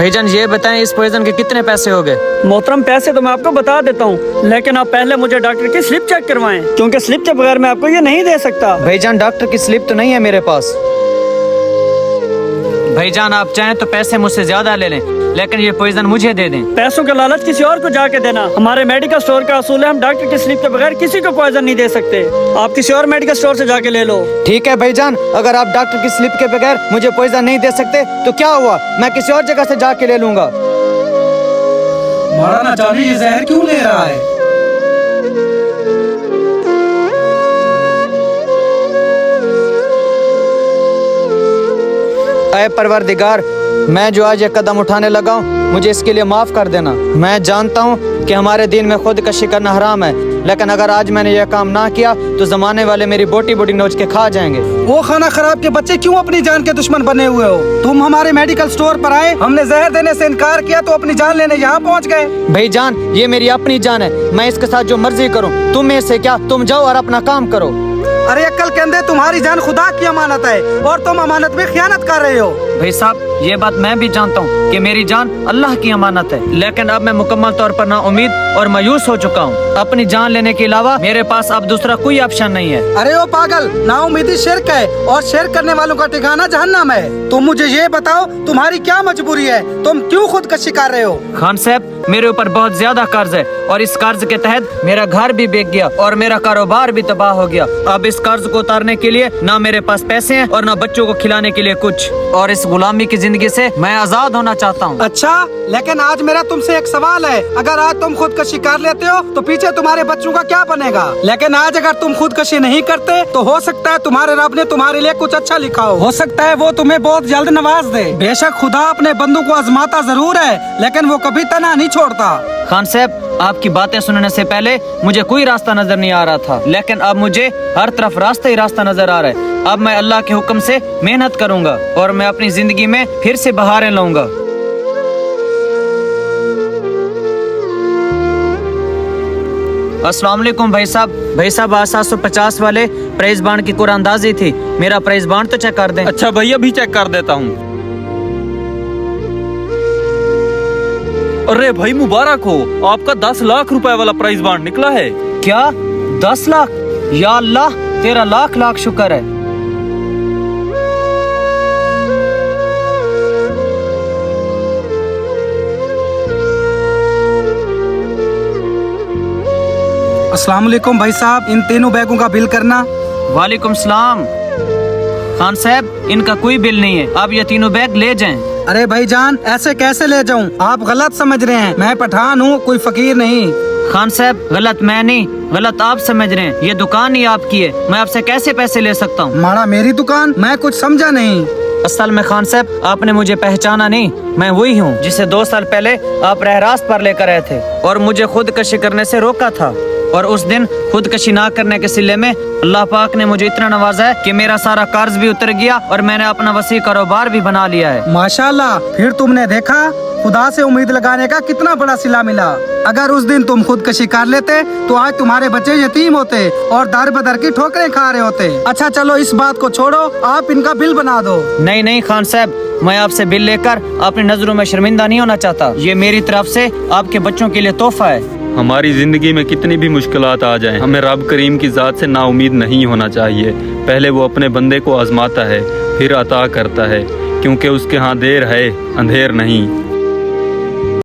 भाईजान ये बताएं इस पॉइजन के कितने पैसे हो गए? मोहतरम पैसे तो मैं आपको बता देता हूँ, लेकिन आप पहले मुझे डॉक्टर की स्लिप चेक करवाएं, क्योंकि स्लिप के बगैर मैं आपको ये नहीं दे सकता। भाईजान डॉक्टर की स्लिप तो नहीं है मेरे पास। भाईजान आप चाहें तो पैसे मुझसे ज्यादा ले लें, लेकिन ये पॉइजन मुझे दे दें। पैसों का लालच किसी और को जाके देना हमारे मेडिकल स्टोर का असूल है। हम डॉक्टर की स्लिप के बगैर किसी को पॉइजन नहीं दे सकते। आप किसी और मेडिकल स्टोर से जाके ले लो। ठीक है भाईजान, अगर आप डॉक्टर की स्लिप के बगैर मुझे पॉइजन नहीं दे सकते तो क्या हुआ, मैं किसी और जगह से जाके ले लूंगा। मारा ना जाने ये जहर क्यों ले रहा है। ऐ परवरदिगार, मैं जो आज ये कदम उठाने लगा हूँ मुझे इसके लिए माफ कर देना। मैं जानता हूँ कि हमारे दीन में खुदकशी करना हराम है, लेकिन अगर आज मैंने यह काम ना किया तो जमाने वाले मेरी बोटी बोटी नोच के खा जाएंगे। वो खाना खराब के बच्चे क्यों अपनी जान के दुश्मन बने हुए हो। तुम हमारे मेडिकल स्टोर पर आए, हमने जहर देने से इनकार किया तो अपनी जान लेने यहाँ पहुँच गए। भाईजान ये मेरी अपनी जान है, मैं इसके साथ जो मर्जी करूँ, तुम इससे क्या, तुम जाओ और अपना काम करो। अरे अक्ल के अंदर, तुम्हारी जान खुदा की अमानत है और तुम अमानत में खियानत कर रहे हो। भाई साहब ये बात मैं भी जानता हूँ कि मेरी जान अल्लाह की अमानत है, लेकिन अब मैं मुकम्मल तौर पर नाउमीद और मायूस हो चुका हूँ। अपनी जान लेने के अलावा मेरे पास अब दूसरा कोई ऑप्शन नहीं है। अरे ओ पागल, नाउमीदी शिर्क है और शिर्क करने वालों का ठिकाना जहन्नम है। तुम मुझे ये बताओ तुम्हारी क्या मजबूरी है, तुम क्यों खुदकशी कर रहे हो। खान साहब मेरे ऊपर बहुत ज्यादा कर्ज है और इस कर्ज के तहत मेरा घर भी बिक गया और मेरा कारोबार भी तबाह हो गया। अब इस कर्ज को उतारने के लिए ना मेरे पास पैसे हैं और ना बच्चों को खिलाने के लिए कुछ, और इस गुलामी की जिंदगी से मैं आजाद होना चाहता हूँ। अच्छा, लेकिन आज मेरा तुमसे एक सवाल है, अगर आज तुम खुदकशी कर लेते हो तो पीछे तुम्हारे बच्चों का क्या बनेगा। लेकिन आज अगर तुम खुदकशी नहीं करते तो हो सकता है तुम्हारे रब ने तुम्हारे लिए कुछ अच्छा लिखा हो सकता है वो तुम्हें बहुत जल्द नवाज दे। बेशक खुदा अपने बंदों को आजमाता जरूर है, लेकिन वो कभी तना नहीं छोड़ता। खान साहब आपकी बातें सुनने से पहले मुझे कोई रास्ता नजर नहीं आ रहा था, लेकिन अब मुझे हर तरफ रास्ता ही रास्ता नजर आ रहा है। अब मैं अल्लाह के हुक्म से मेहनत करूंगा और मैं अपनी जिंदगी में फिर से बहारें लाऊंगा। अस्सलाम वालेकुम भाई साहब। भाई साहब आज 750 वाले प्राइस बांड की कुरानंदाजी थी, मेरा प्राइस बांड तो चेक कर दें। अच्छा भैया भी चेक कर देता हूँ। अरे भाई मुबारक हो, आपका 10 लाख रुपए वाला प्राइस बांड निकला है। क्या 10 लाख? या अल्लाह तेरा लाख लाख शुक्र है। अस्सलाम वालेकुम भाई साहब, इन तीनों बैगों का बिल करना। वालेकुम सलाम। खान साहब इनका कोई बिल नहीं है, आप ये तीनों बैग ले जाएं। अरे भाईजान ऐसे कैसे ले जाऊं, आप गलत समझ रहे हैं, मैं पठान हूँ कोई फकीर नहीं। खान साहब गलत मैं नहीं, गलत आप समझ रहे हैं, ये दुकान ही आपकी है, मैं आपसे कैसे पैसे ले सकता हूँ। मारा मेरी दुकान, मैं कुछ समझा नहीं। असल में खान साहब आपने मुझे पहचाना नहीं, मैं वही हूँ जिसे 2 साल पहले आप रहरास्त पर लेकर आए थे और मुझे खुदकशी करने से रोका था। और उस दिन खुदकशी ना करने के सिले में अल्लाह पाक ने मुझे इतना नवाजा है कि मेरा सारा कर्ज भी उतर गया और मैंने अपना वसी कारोबार भी बना लिया है। माशाल्लाह, फिर तुमने देखा खुदा से उम्मीद लगाने का कितना बड़ा सिला मिला। अगर उस दिन तुम खुदकशी कर लेते तो आज तुम्हारे बच्चे यतीम होते और दर बदर की ठोकरें खा रहे होते। अच्छा चलो इस बात को छोड़ो, आप इनका बिल बना दो। नहीं नहीं खान साहब, मैं आपसे बिल लेकर अपनी नजरों में शर्मिंदा नहीं होना चाहता, ये मेरी तरफ से आपके बच्चों के लिए तोहफा है। हमारी जिंदगी में कितनी भी मुश्किलात आ जाएं, हमें रब करीम की जात से नाउमीद नहीं होना चाहिए। पहले वो अपने बंदे को आजमाता है, फिर अता करता है, क्योंकि उसके यहाँ देर है अंधेर नहीं।